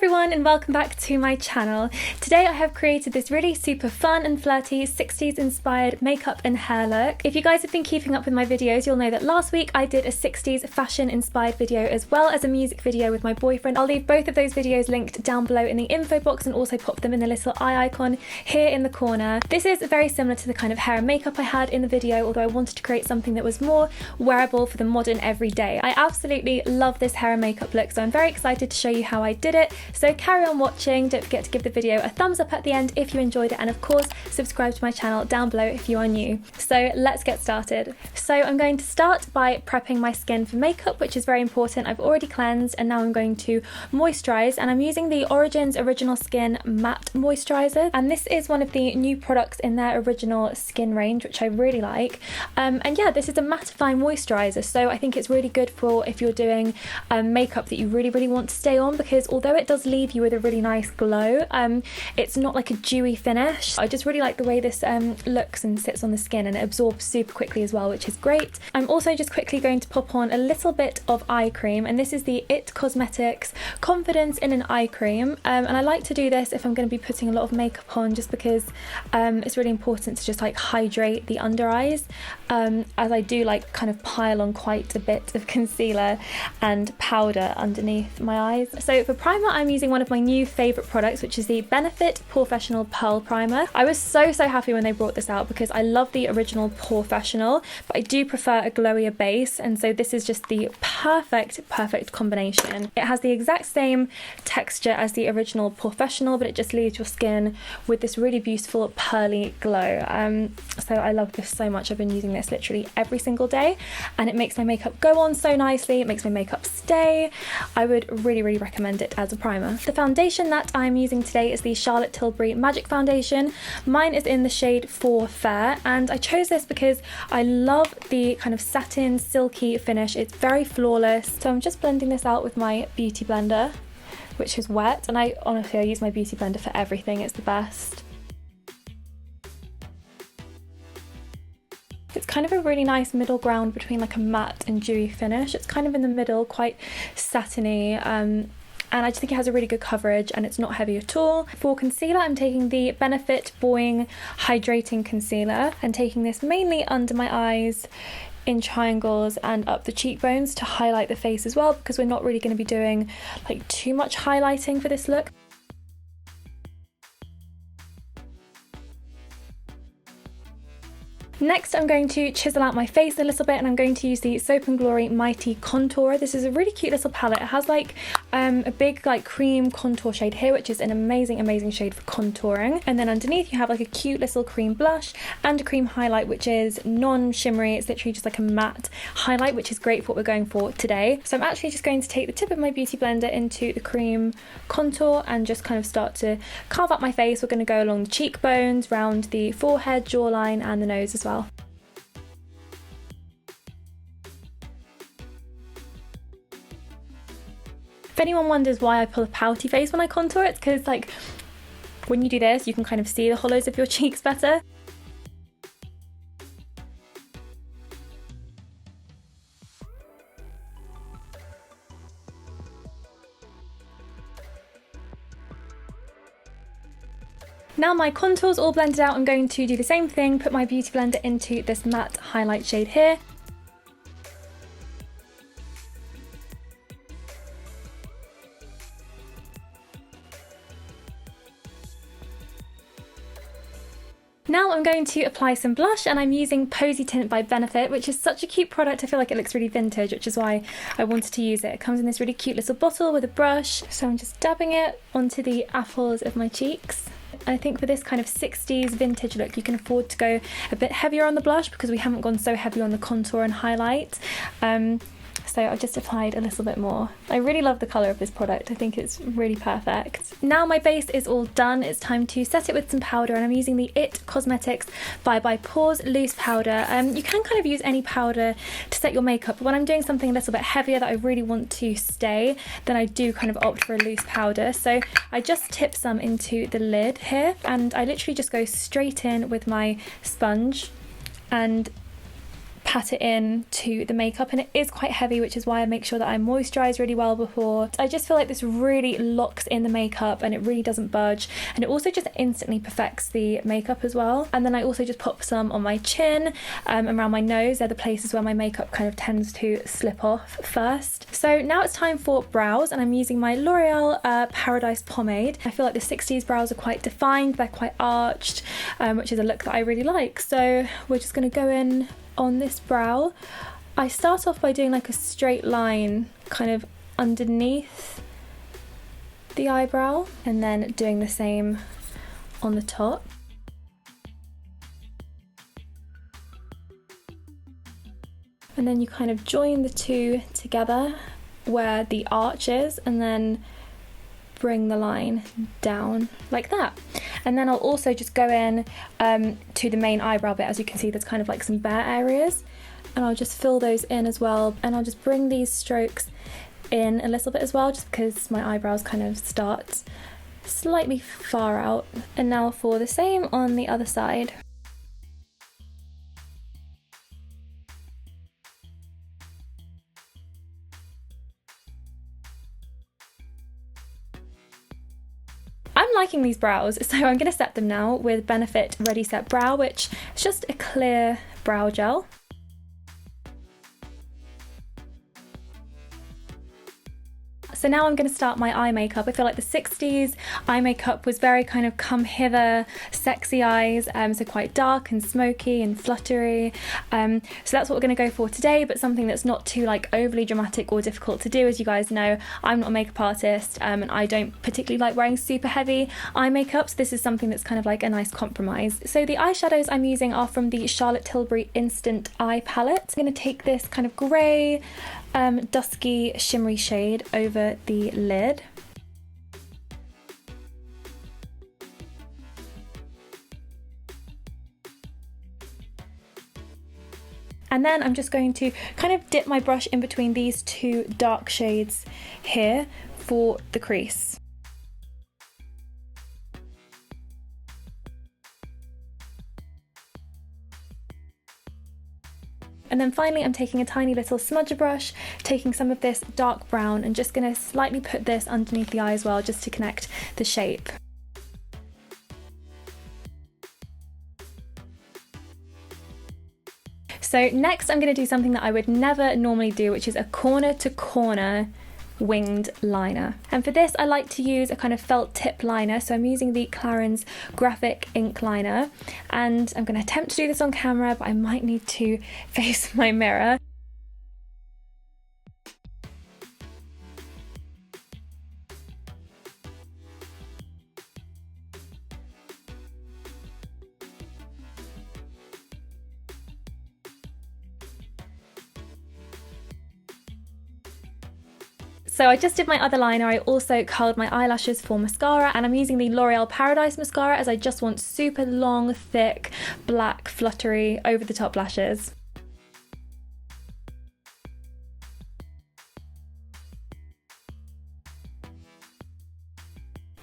everyone and welcome back to my channel. Today I have created this really super fun and flirty 60s inspired makeup and hair look. If you guys have been keeping up with my videos, you'll know that last week I did a 60s fashion inspired video as well as a music video with my boyfriend. I'll leave both of those videos linked down below in the info box and also pop them in the little eye icon here in the corner. This is very similar to the kind of hair and makeup I had in the video, although I wanted to create something that was more wearable for the modern everyday. I absolutely love this hair and makeup look, so I'm very excited to show you how I did it. So carry on watching, don't forget to give the video a thumbs up at the end if you enjoyed it, and of course subscribe to my channel down below if you are new. So let's get started. So I'm going to start by prepping my skin for makeup, which is very important. I've already cleansed and now I'm going to moisturize, and I'm using the Origins Original Skin Matte Moisturizer, and this is one of the new products in their original skin range, which I really like. And yeah, this is a mattifying moisturizer, so I think it's really good for if you're doing makeup that you really want to stay on, because although it does leave you with a really nice glow, it's not like a dewy finish. I just really like the way this looks and sits on the skin, and it absorbs super quickly as well, which is great. I'm also just quickly going to pop on a little bit of eye cream, and this is the IT Cosmetics Confidence in an Eye Cream, and I like to do this if I'm going to be putting a lot of makeup on, just because it's really important to just like hydrate the under eyes, as I do like kind of pile on quite a bit of concealer and powder underneath my eyes. So for primer, I'm using one of my new favourite products, which is the Benefit Porefessional Pearl Primer. I was so happy when they brought this out because I love the original Porefessional, but I do prefer a glowier base, and so this is just the perfect combination. It has the exact same texture as the original Porefessional, but it just leaves your skin with this really beautiful pearly glow. So I love this so much. I've been using this literally every single day, and it makes my makeup go on so nicely. It makes my makeup stay. I would really recommend it as a primer. The foundation that I'm using today is the Charlotte Tilbury Magic Foundation. Mine is in the shade 4 Fair, and I chose this because I love the kind of satin silky finish. It's very flawless. So I'm just blending this out with my beauty blender, which is wet, and I use my beauty blender for everything. It's the best. It's kind of a really nice middle ground between like a matte and dewy finish. It's kind of in the middle, quite satiny, and I just think it has a really good coverage, and it's not heavy at all. For concealer, I'm taking the Benefit Buoying Hydrating Concealer and taking this mainly under my eyes, in triangles and up the cheekbones to highlight the face as well, because we're not really going to be doing like too much highlighting for this look. Next, I'm going to chisel out my face a little bit, and I'm going to use the Soap & Glory Mighty Contourer. This is a really cute little palette. It has like a big like cream contour shade here, which is an amazing shade for contouring. And then underneath you have like a cute little cream blush and a cream highlight, which is non-shimmery. It's literally just like a matte highlight, which is great for what we're going for today. So I'm actually just going to take the tip of my beauty blender into the cream contour and just kind of start to carve up my face. We're going to go along the cheekbones, round the forehead, jawline and the nose as well. If anyone wonders why I pull a pouty face when I contour, it's because like when you do this you can kind of see the hollows of your cheeks better. Now my contour's all blended out, I'm going to do the same thing, put my beauty blender into this matte highlight shade here. Now I'm going to apply some blush, and I'm using Posy Tint by Benefit, which is such a cute product. I feel like it looks really vintage, which is why I wanted to use it. It comes in this really cute little bottle with a brush, so I'm just dabbing it onto the apples of my cheeks. I think for this kind of 60s vintage look, you can afford to go a bit heavier on the blush because we haven't gone so heavy on the contour and highlight. So I've just applied a little bit more. I really love the colour of this product. I think it's really perfect. Now my base is all done. It's time to set it with some powder, and I'm using the IT Cosmetics by Pores Loose Powder. You can kind of use any powder to set your makeup, but when I'm doing something a little bit heavier that I really want to stay, then I do kind of opt for a loose powder. So I just tip some into the lid here, and I literally just go straight in with my sponge and pat it in to the makeup, and it is quite heavy, which is why I make sure that I moisturize really well before. I just feel like this really locks in the makeup and it really doesn't budge, and it also just instantly perfects the makeup as well. And then I also just pop some on my chin, around my nose. They're the places where my makeup kind of tends to slip off first. So now it's time for brows, and I'm using my L'Oreal Paradise pomade. I feel like the 60s brows are quite defined, they're quite arched, which is a look that I really like. So we're just going to go in on this brow. I start off by doing like a straight line kind of underneath the eyebrow, and then doing the same on the top. And then you kind of join the two together where the arch is, and then bring the line down like that. And then I'll also just go in to the main eyebrow bit. As you can see, there's kind of like some bare areas, and I'll just fill those in as well. And I'll just bring these strokes in a little bit as well, just because my eyebrows kind of start slightly far out. And now for the same on the other side. I'm liking these brows, so I'm going to set them now with Benefit Ready Set Brow, which is just a clear brow gel. So now I'm going to start my eye makeup. I feel like the 60s eye makeup was very kind of come hither, sexy eyes, so quite dark and smoky and fluttery. So that's what we're going to go for today, but something that's not too like overly dramatic or difficult to do. As you guys know, I'm not a makeup artist, and I don't particularly like wearing super heavy eye makeup, so this is something that's kind of like a nice compromise. So the eyeshadows I'm using are from the Charlotte Tilbury Instant Eye Palette. I'm going to take this kind of grey, dusky shimmery shade over the lid. And then I'm just going to kind of dip my brush in between these two dark shades here for the crease. And then finally I'm taking a tiny little smudger brush, taking some of this dark brown, and just going to slightly put this underneath the eye as well, just to connect the shape. So next I'm going to do something that I would never normally do, which is a corner to corner winged liner. And for this I like to use a kind of felt tip liner, so I'm using the Clarins graphic ink liner, and I'm going to attempt to do this on camera, but I might need to face my mirror. So I just did my other liner. I also curled my eyelashes for mascara, and I'm using the L'Oreal Paradise mascara, as I just want super long, thick, black, fluttery, over the top lashes.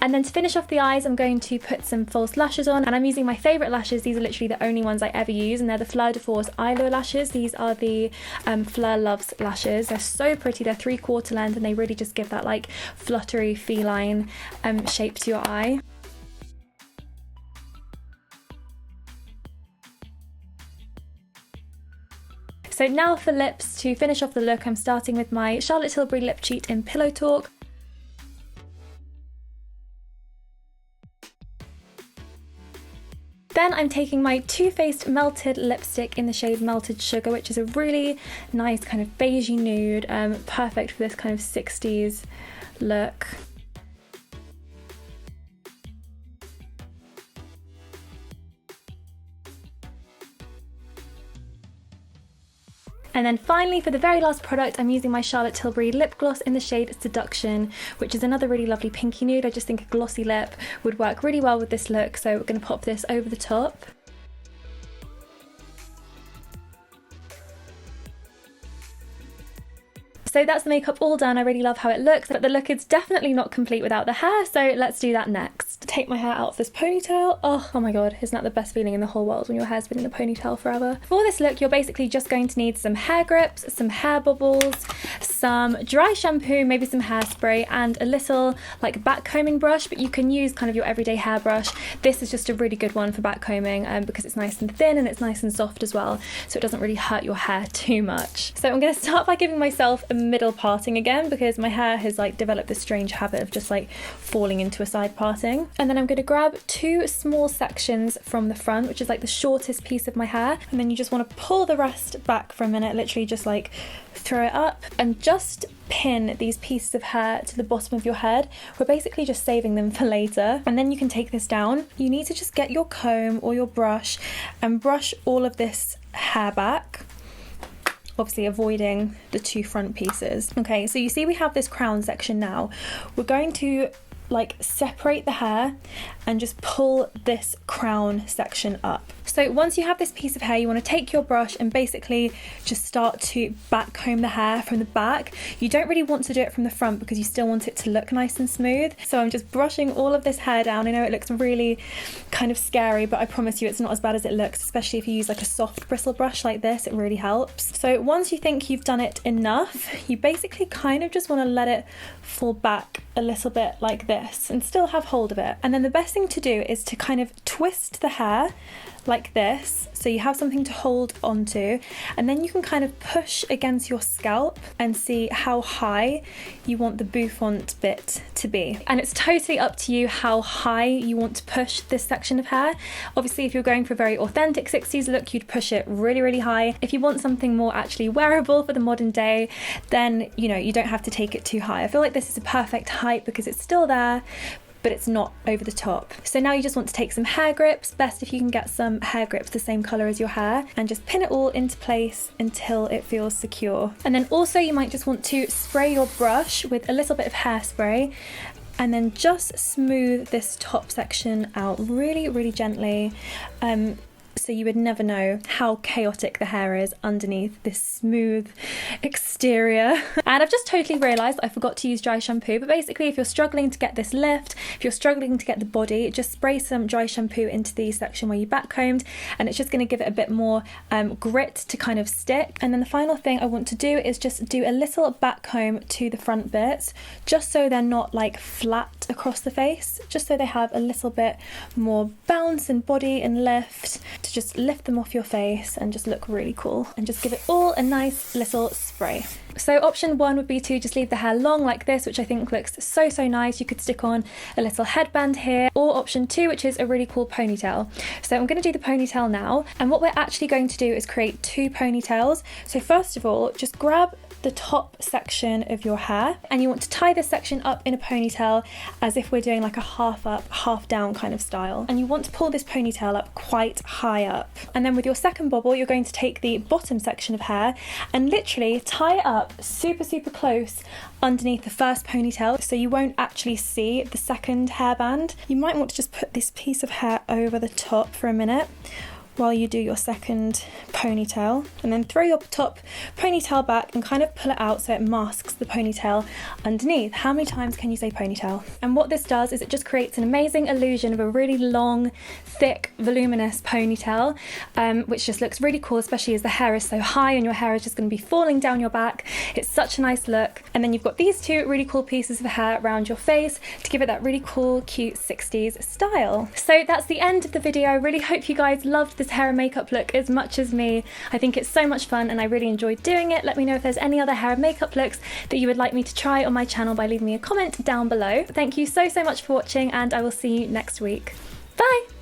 And then to finish off the eyes, I'm going to put some false lashes on, and I'm using my favourite lashes. These are literally the only ones I ever use, and they're the Fleur de Force Eyelure lashes. These are the Fleur Loves lashes. They're so pretty. They're 3/4 length, and they really just give that like fluttery, feline shape to your eye. So now for lips, to finish off the look, I'm starting with my Charlotte Tilbury Lip Cheat in Pillow Talk. Then I'm taking my Too Faced Melted Lipstick in the shade Melted Sugar, which is a really nice kind of beigey nude, perfect for this kind of 60s look. And then finally, for the very last product, I'm using my Charlotte Tilbury lip gloss in the shade Seduction, which is another really lovely pinky nude. I just think a glossy lip would work really well with this look, so we're going to pop this over the top. So that's the makeup all done. I really love how it looks, but the look is definitely not complete without the hair, so let's do that next. Take my hair out of this ponytail. Oh my god, isn't that the best feeling in the whole world when your hair's been in a ponytail forever? For this look, you're basically just going to need some hair grips, some hair bubbles, some dry shampoo, maybe some hairspray, and a little like back combing brush, but you can use kind of your everyday hairbrush. This is just a really good one for back combing because it's nice and thin and it's nice and soft as well, so it doesn't really hurt your hair too much. So I'm going to start by giving myself a middle parting again because my hair has like developed this strange habit of just like falling into a side parting. And then I'm going to grab two small sections from the front, which is like the shortest piece of my hair, and then you just want to pull the rest back for a minute, literally just like throw it up and just pin these pieces of hair to the bottom of your head. We're basically just saving them for later, and then you can take this down. You need to just get your comb or your brush and brush all of this hair back, obviously avoiding the two front pieces. Okay, so you see we have this crown section now. We're going to like separate the hair and just pull this crown section up. So once you have this piece of hair, you want to take your brush and basically just start to back comb the hair from the back. You don't really want to do it from the front because you still want it to look nice and smooth. So I'm just brushing all of this hair down. I know it looks really kind of scary, but I promise you it's not as bad as it looks, especially if you use like a soft bristle brush like this, it really helps. So once you think you've done it enough, you basically kind of just want to let it fall back a little bit like this and still have hold of it. And then the best thing to do is to kind of twist the hair like this, so you have something to hold onto, and then you can kind of push against your scalp and see how high you want the bouffant bit to be. And it's totally up to you how high you want to push this section of hair. Obviously, if you're going for a very authentic 60s look, you'd push it really, really high. If you want something more actually wearable for the modern day, then you know, you don't have to take it too high. I feel like this is a perfect height because it's still there, but it's not over the top. So now you just want to take some hair grips, best if you can get some hair grips the same colour as your hair, and just pin it all into place until it feels secure. And then also you might just want to spray your brush with a little bit of hairspray and then just smooth this top section out really, really gently. So you would never know how chaotic the hair is underneath this smooth exterior. And I've just totally realised I forgot to use dry shampoo, but basically if you're struggling to get this lift, if you're struggling to get the body, just spray some dry shampoo into the section where you back combed, and it's just going to give it a bit more grit to kind of stick. And then the final thing I want to do is just do a little back comb to the front bits, just so they're not like flat across the face, just so they have a little bit more bounce and body and lift, to just lift them off your face and just look really cool, and just give it all a nice little spray. So option one would be to just leave the hair long like this, which I think looks so nice. You could stick on a little headband here, or option two, which is a really cool ponytail. So I'm going to do the ponytail now, and what we're actually going to do is create two ponytails. So first of all, just grab the top section of your hair and you want to tie this section up in a ponytail as if we're doing like a half up, half down kind of style. And you want to pull this ponytail up quite high up. And then with your second bobble, you're going to take the bottom section of hair and literally tie it up super close underneath the first ponytail, so you won't actually see the second hairband. You might want to just put this piece of hair over the top for a minute while you do your second ponytail, and then throw your top ponytail back and kind of pull it out so it masks the ponytail underneath. How many times can you say ponytail? And what this does is it just creates an amazing illusion of a really long, thick, voluminous ponytail, which just looks really cool, especially as the hair is so high and your hair is just going to be falling down your back. It's such a nice look. And then you've got these two really cool pieces of hair around your face to give it that really cool, cute 60s style. So that's the end of the video. I really hope you guys loved this hair and makeup look as much as me. I think it's so much fun and I really enjoyed doing it. Let me know if there's any other hair and makeup looks that you would like me to try on my channel by leaving me a comment down below. Thank you so much for watching, and I will see you next week. Bye!